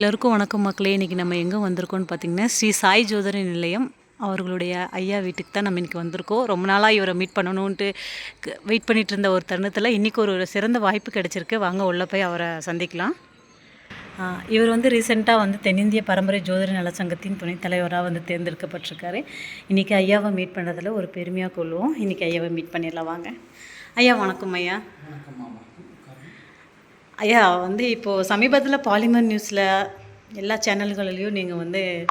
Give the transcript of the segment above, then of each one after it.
எல்லோருக்கும் வணக்கம் மக்களே. இன்றைக்கி நம்ம எங்கே வந்திருக்கோம்னு பார்த்திங்கன்னா ஸ்ரீ சாய் ஜோதிட நிலையம் அவர்களுடைய ஐயா வீட்டுக்கு தான் நம்ம இன்றைக்கி வந்திருக்கோம். ரொம்ப நாளாக இவரை மீட் பண்ணணுன்ட்டு வெயிட் பண்ணிகிட்டு இருந்த ஒரு தருணத்தில் இன்றைக்கி ஒரு சிறந்த வாய்ப்பு கிடச்சிருக்கு. வாங்க உள்ளே போய் அவரை சந்திக்கலாம். இவர் ரீசெண்டாக தென்னிந்திய பரம்பரை ஜோதிட நலச்சங்கத்தின் துணைத் தலைவராக தேர்ந்தெடுக்கப்பட்டிருக்காரு. இன்றைக்கி ஐயாவை மீட் பண்ணுறதுல ஒரு பெருமையாக கொள்வோம். இன்றைக்கி ஐயாவை மீட் பண்ணிடலாம் வாங்க. ஐயா வணக்கம். ஐயா ஐயா இப்போது சமீபத்தில் பாலிமர் நியூஸில் எல்லா சேனல்களிலையும் நீங்கள்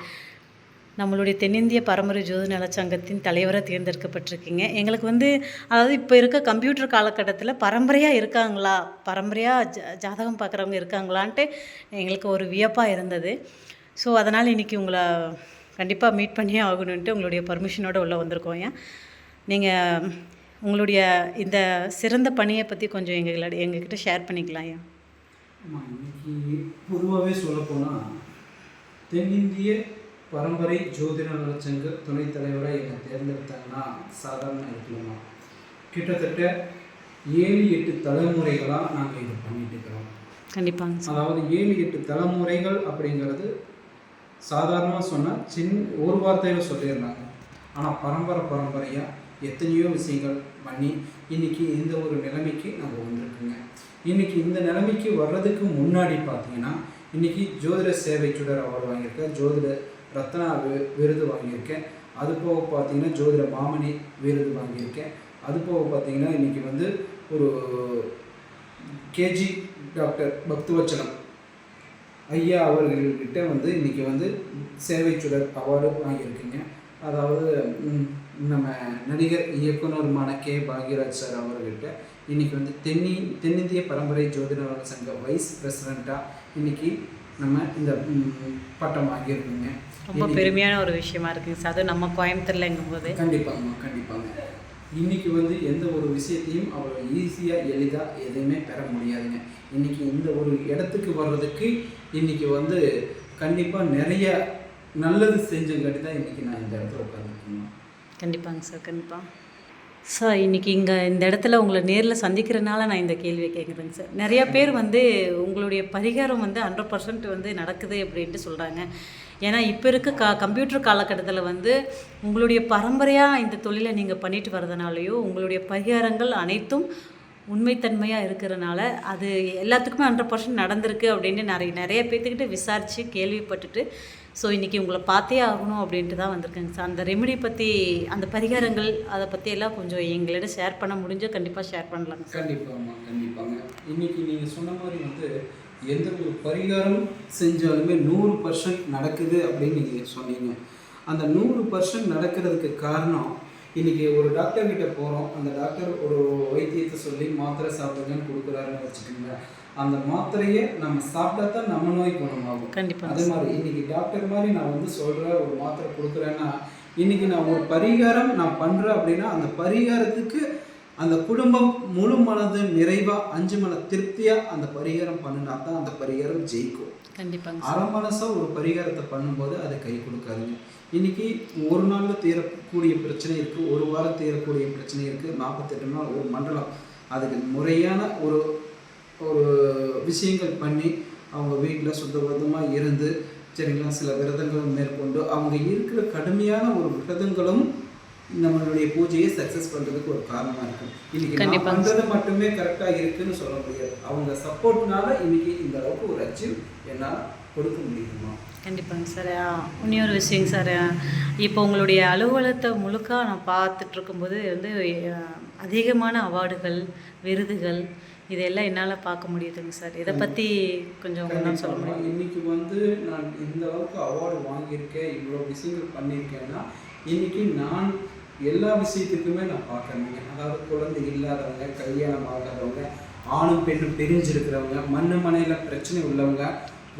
நம்மளுடைய தென்னிந்திய பரம்பரை ஜோதிட நலச்சங்கத்தின் தலைவராக தேர்ந்தெடுக்கப்பட்டிருக்கீங்க. எங்களுக்கு அதாவது இப்போ இருக்க கம்ப்யூட்டர் காலகட்டத்தில் பரம்பரையாக இருக்காங்களா, பரம்பரையாக ஜாதகம் பார்க்குறவங்க இருக்காங்களான்ட்டு எங்களுக்கு ஒரு வியப்பாக இருந்தது. ஸோ அதனால் இன்றைக்கி உங்களை கண்டிப்பாக மீட் பண்ணியே ஆகணுன்ட்டு உங்களுடைய பர்மிஷனோடு உள்ளே வந்திருக்கோம். ஐயா நீங்கள் உங்களுடைய இந்த சிறந்த பணியை பற்றி கொஞ்சம் எங்ககிட்ட ஷேர் பண்ணிக்கலாம். ஐயா இன்னைக்கு பொதுவாகவே சொல்லப்போனால் தென்னிந்திய பரம்பரை ஜோதிட நலச்சங்க துணைத் தலைவராக என்னை தேர்ந்தெடுத்தாங்கன்னா சாதாரண இருக்கலாமா, கிட்டத்தட்ட 7-8 தலைமுறைகளாக நாங்கள் இதை பண்ணிட்டு இருக்கிறோம். கண்டிப்பாங்க. அதாவது 7-8 தலைமுறைகள் அப்படிங்கிறது சாதாரணமாக சொன்னால் ஒரு வார்த்தையில் சொல்லிடுறாங்க. ஆனால் பரம்பரையாக எத்தனையோ விஷயங்கள் பண்ணி இன்றைக்கி இந்த ஒரு நிலைமைக்கு நாங்கள் வந்திருக்குங்க. இன்றைக்கி இந்த நிலைமைக்கு வர்றதுக்கு முன்னாடி பார்த்தீங்கன்னா இன்றைக்கி ஜோதிட சேவை சுடர் அவார்டு வாங்கியிருக்கேன், ஜோதிட ரத்னா விருது வாங்கியிருக்கேன். அது போக பார்த்தீங்கன்னா ஜோதிட மாமணி விருது வாங்கியிருக்கேன். அது போக பார்த்தீங்கன்னா இன்றைக்கி ஒரு கேஜி டாக்டர் பக்துவச்சலம் ஐயா அவர்கள்கிட்ட இன்றைக்கி சேவை சுடர் அவார்டு வாங்கியிருக்கீங்க. அதாவது நம்ம நடிகர் இயக்குனருமான கே பாக்யராஜ் சார் அவர்கிட்ட இன்றைக்கி தென்னிந்திய பரம்பரை ஜோதிட நலச்சங்க வைஸ் பிரசிடெண்ட்டாக இன்றைக்கி நம்ம இந்த பட்டம் வாங்கியிருக்கோங்க. ரொம்ப பெருமையான ஒரு விஷயமா இருக்குங்க சார். அது நம்ம கோயம்புத்தூரில் எங்கும்போது கண்டிப்பாங்க. இன்றைக்கி எந்த ஒரு விஷயத்தையும் அவ்வளோ ஈஸியாக எளிதாக எதையுமே பெற முடியாதுங்க. இன்றைக்கி இந்த ஒரு இடத்துக்கு வர்றதுக்கு இன்றைக்கி கண்டிப்பாக நிறைய நல்லது செஞ்சங்காட்டி தான் இன்றைக்கி நான் இந்த இடத்துல உட்காந்துருக்கேன். கண்டிப்பாங்க சார். கண்டிப்பாக சார். இன்றைக்கி இந்த இடத்துல உங்களை நேரில் சந்திக்கிறதுனால நான் இந்த கேள்வியை கேட்குறேங்க சார். நிறையா பேர் உங்களுடைய பரிகாரம் 100% நடக்குது அப்படின்ட்டு சொல்கிறாங்க. ஏன்னா இப்போ இருக்க கம்ப்யூட்டர் காலகட்டத்தில் உங்களுடைய பரம்பரையாக இந்த தொழிலை நீங்கள் பண்ணிட்டு வரதுனாலையோ உங்களுடைய பரிகாரங்கள் அனைத்தும் உண்மைத்தன்மையாக இருக்கிறனால அது எல்லாத்துக்குமே 100% நடந்திருக்கு அப்படின்னு நிறைய பேர்த்துக்கிட்ட விசாரித்து கேள்விப்பட்டுட்டு ஸோ இன்றைக்கி உங்களை பார்த்தே ஆகணும் அப்படின்ட்டு தான் வந்திருக்கேங்க சார். அந்த ரெமெடி பற்றி, அந்த பரிகாரங்கள் அதை பற்றி எல்லாம் கொஞ்சம் எங்களிட ஷேர் பண்ண முடிஞ்சால் கண்டிப்பாக ஷேர் பண்ணலாங்க சார். கண்டிப்பாங்க. இன்றைக்கி நீங்கள் சொன்ன மாதிரி எந்த ஒரு பரிகாரம் செஞ்சாலுமே 100% நடக்குது அப்படின்னு நீங்கள் சொன்னீங்க. அந்த 100% நடக்கிறதுக்கு காரணம் இன்றைக்கி ஒரு டாக்டர்கிட்ட போகிறோம், அந்த டாக்டர் ஒரு வைத்தியத்தை சொல்லி மாத்திரை சாப்பிடுங்கன்னு கொடுக்குறாருன்னு வச்சுக்கோங்க. அந்த மாத்திரையை நம்ம சாப்பிட்டா தான் நம்ம நோய் குணமாகும். கண்டிப்பாக. அதே மாதிரி இன்றைக்கி டாக்டர் மாதிரி நான் சொல்கிறேன், ஒரு மாத்திரை கொடுக்குறேன்னா இன்றைக்கி நான் ஒரு பரிகாரம் நான் பண்ணுறேன் அப்படின்னா அந்த பரிகாரத்துக்கு அந்த குடும்பம் முழு மனது நிறைவாக 5 மன திருப்தியாக அந்த பரிகாரம் பண்ணினா தான் அந்த பரிகாரம் ஜெயிக்கும். கண்டிப்பாக. அரை மனசாக ஒரு பரிகாரத்தை பண்ணும்போது அதை கை கொடுக்காதுங்க. இன்றைக்கி ஒரு நாளில் தீரக்கூடிய பிரச்சனை இருக்குது, ஒரு வாரம் தீரக்கூடிய பிரச்சனை இருக்குது, 48 நாள் ஒரு மண்டலம். அதுக்கு முறையான ஒரு விஷயங்கள் பண்ணி அவங்க வீட்டில் சுத்தபத்தமாக இருந்து சரிங்களா, சில விரதங்களும் மேற்கொண்டு அவங்க இருக்கிற கடுமையான ஒரு விரதங்களும் நம்மளுடைய பூஜையை சக்ஸஸ் பண்ணுறதுக்கு ஒரு காரணமாக இருக்கும். இன்றைக்கி நான் பண்ணுறது மட்டுமே கரெக்டாக இருக்குதுன்னு சொல்ல முடியாது. அவங்க சப்போர்ட்னால இன்றைக்கி இந்த அளவுக்கு ஒரு அச்சீவ் என்னால் கொடுக்க முடியுமா? கண்டிப்பாங்க சார். இன்னொரு விஷயங்க சார், இப்போ உங்களுடைய அலுவலகத்தை முழுக்க நான் பார்த்துட்ருக்கும்போது அதிகமான அவார்டுகள், விருதுகள் இதெல்லாம் என்னால் பார்க்க முடியுதுங்க சார். இதை பற்றி கொஞ்சம் சொல்ல முடியும்? இன்றைக்கி நான் இந்த அளவுக்கு அவார்டு வாங்கியிருக்கேன், இவ்வளோ விஷயங்கள் பண்ணியிருக்கேன்னா இன்றைக்கி நான் எல்லா விஷயத்துக்குமே நான் பார்க்குறேங்க. அதாவது குழந்தை இல்லாதவங்க, கல்யாணம் ஆகாதவங்க, ஆணும் பெண்ணும் பிரிஞ்சிருக்கிறவங்க, மண்ணு மனையில் பிரச்சனை உள்ளவங்க,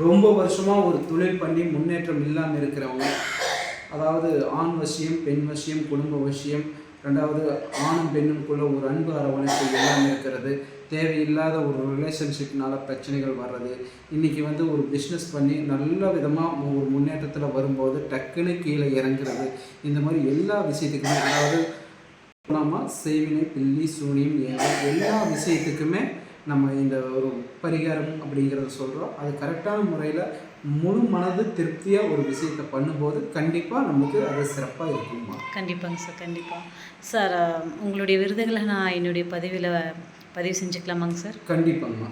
ரொம்ப வருஷமாக ஒரு தொழில் பண்ணி முன்னேற்றம் இல்லாமல் இருக்கிறவங்க, அதாவது ஆண் வசியம், பெண் வசியம், குடும்ப வசியம், ரெண்டாவது ஆணும் பெண்ணுக்குள்ள ஒரு அன்பு அரவணைப்பு இல்லாமல் இருக்கிறது, தேவையில்லாத ஒரு ரிலேஷன்ஷிப்னால பிரச்சனைகள் வர்றது, இன்றைக்கி ஒரு பிஸ்னஸ் பண்ணி நல்ல விதமாக ஒரு முன்னேற்றத்தில் வரும்போது டக்குன்னு கீழே இறங்குறது, இந்த மாதிரி எல்லா விஷயத்துக்குமே, அதாவது நம்ம செய்வினை, பில்லி, சூனியம், எல்லா விஷயத்துக்குமே நம்ம இந்த ஒரு பரிகாரம் அப்படிங்கிறத சொல்கிறோம். அது கரெக்டான முறையில் முழு மனது திருப்தியாக ஒரு விஷயத்தை பண்ணும்போது கண்டிப்பாக நமக்கு அது சிறப்பாக இருக்குமா. கண்டிப்பாங்க சார், கண்டிப்பாக. சார், உங்களுடைய விருதுகளை நான் என்னுடைய பதிவு செஞ்சுக்கலாமாங்க சார்? கண்டிப்பாங்கம்மா.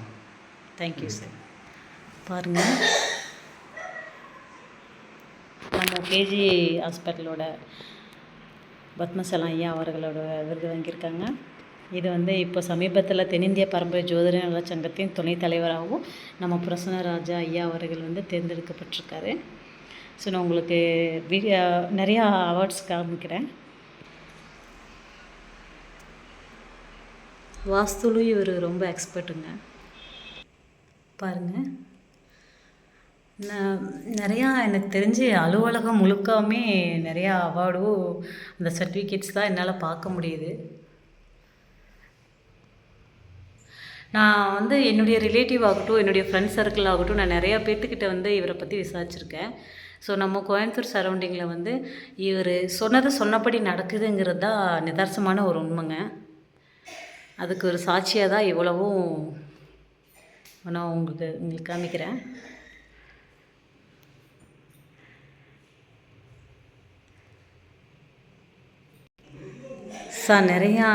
Thank you sir. பாருங்கள், நம்ம கேஜி ஹாஸ்பிட்டலோட பத்மசலம் ஐயா அவர்களோட விருது வாங்கியிருக்காங்க. இது வந்து இப்போ சமீபத்தில் தென்னிந்திய பாரம்பரிய ஜோதிட நலச் சங்கத்தின் துணைத் தலைவராகவும் நம்ம பிரசன்னராஜா ஐயா அவர்கள் வந்து தேர்ந்தெடுக்கப்பட்டிருக்காரு. ஸோ நான் உங்களுக்கு நிறையா அவார்ட்ஸ் காமிக்கிறேன். வாஸ்துலையும் இவர் ரொம்ப எக்ஸ்பர்ட்டுங்க. பாருங்கள், நிறையா எனக்கு தெரிஞ்சு அலுவலகம் முழுக்காமே நிறையா அவார்டும் அந்த சர்டிஃபிகேட்ஸ் தான் என்னால் பார்க்க முடியுது. நான் வந்து என்னுடைய ரிலேட்டிவ் ஆகட்டும், என்னுடைய ஃப்ரெண்ட்ஸ் சர்க்கிள் ஆகட்டும், நான் நிறையா பேர்த்துக்கிட்ட வந்து இவரை பற்றி விசாரிச்சுருக்கேன். ஸோ நம்ம கோயம்புத்தூர் சரௌண்டிங்கில் வந்து இவர் சொன்னது சொன்னபடி நடக்குதுங்கிறது தான் நிதர்சனமான ஒரு உண்மைங்க. அதுக்கு ஒரு சாட்சியாக தான் இவ்வளவும் நான் உங்களுக்கு காமிக்கிறேன். சார், நிறையா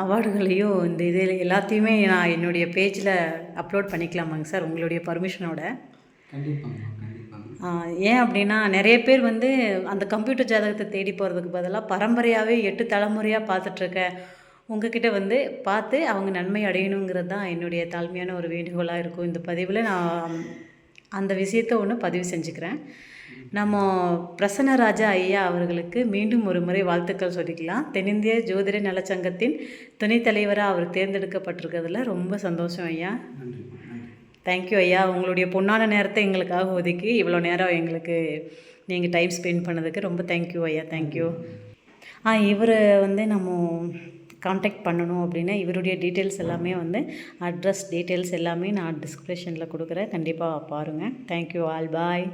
அவார்டுகளையும் இந்த இதில் எல்லாத்தையுமே நான் என்னுடைய பேஜில் அப்லோட் பண்ணிக்கலாமாங்க சார், உங்களுடைய பர்மிஷனோட? கண்டிப்பாங்க, கண்டிப்பாங்க. ஏன் அப்படின்னா, நிறைய பேர் வந்து அந்த கம்ப்யூட்டர் ஜாதகத்தை தேடி போகிறதுக்கு பதிலாக பரம்பரையாகவே 8 தலைமுறையாக பார்த்துட்ருக்க உங்ககிட்ட வந்து பார்த்து அவங்க நன்மை அடையணுங்கிறது தான் என்னுடைய தாழ்மையான ஒரு வேண்டுகோளாக இருக்கும். இந்த பதிவில் நான் அந்த விஷயத்தை ஒன்று பதிவு செஞ்சுக்கிறேன். நம்ம பிரசன்னராஜா ஐயா அவர்களுக்கு மீண்டும் ஒரு முறை வாழ்த்துக்கள் சொல்லிக்கலாம். தென்னிந்திய ஜோதிட நலச்சங்கத்தின் துணைத் தலைவராக அவர் தேர்ந்தெடுக்கப்பட்டிருக்கிறதுல ரொம்ப சந்தோஷம் ஐயா. தேங்க்யூ ஐயா. உங்களுடைய பொன்னான நேரத்தை எங்களுக்காக ஒதுக்கி இவ்வளோ நேரம் எங்களுக்கு நீங்கள் டைம் ஸ்பெண்ட் பண்ணதுக்கு ரொம்ப தேங்க்யூ ஐயா. தேங்க்யூ. இவர் வந்து நம்ம காண்டாக்ட் பண்ணணும் அப்படின்னா இவருடைய டீட்டெயில்ஸ் எல்லாமே வந்து அட்ரஸ் டீட்டெயில்ஸ் எல்லாமே நான் டிஸ்கிரிப்ஷனில் கொடுக்குறேன். கண்டிப்பாக பாருங்கள். Thank you all. பாய்.